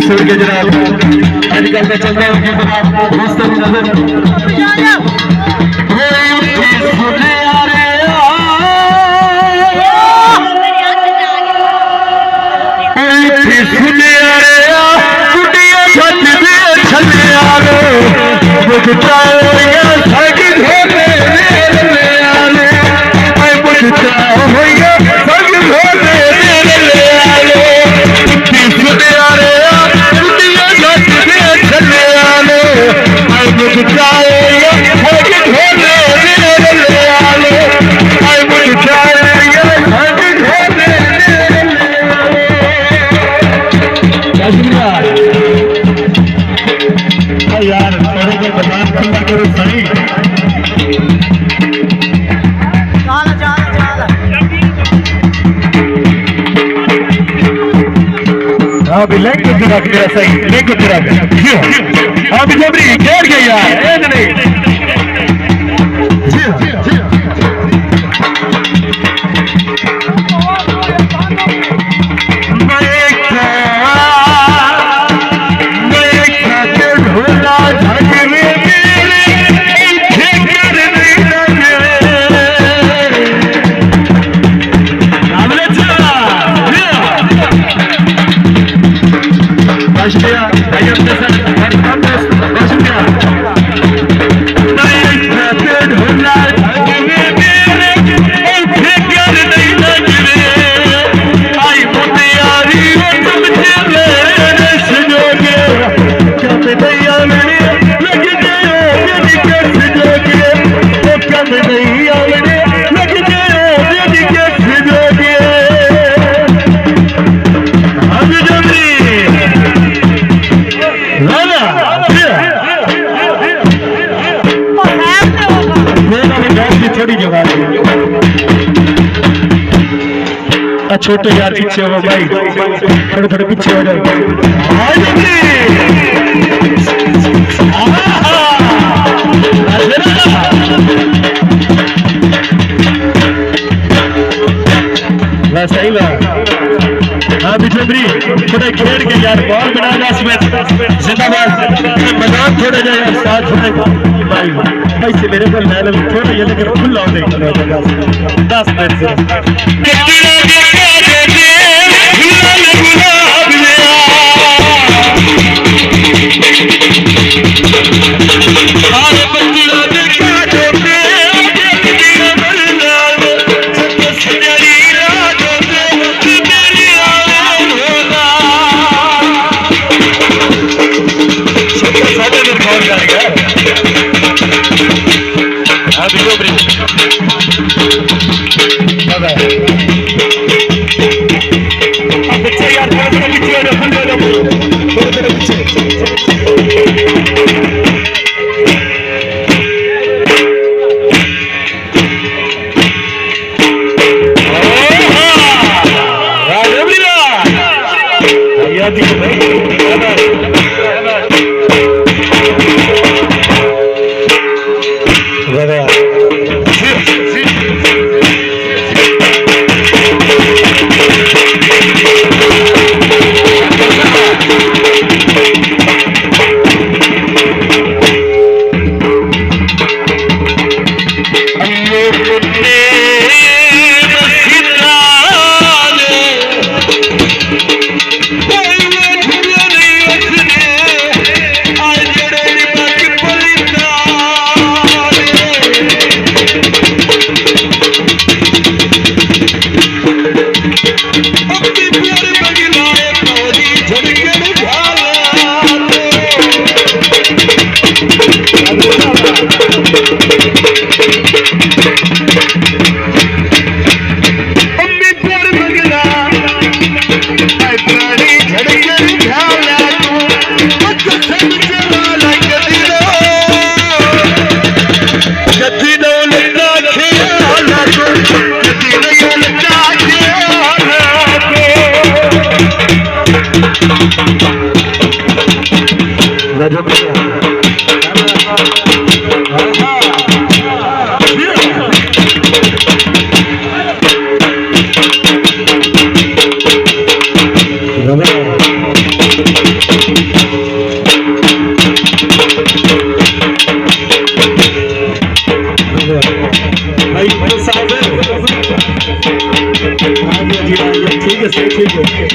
शुक्रिया जनाब आजकल का चल रहा है यार थोड़े के बता करो सही हाँ भी लेग को रख दिया सही लेग को रख हाँ भी जबरी घेर गया यार छोटी जगह छोटे यार पीछे हो भाई थोड़े थोड़े पीछे हो जाओ सही बात हाँ बिजली थोड़े खेल के यार बॉल बना जिंदाबाद मैदान थोड़े जाए साथ थोड़े भाई भाई से मेरे को ले थोड़ा ये लेकर खुला हो देख 10 मिनट से Bye-bye. गजब ठीक है सर ठीक है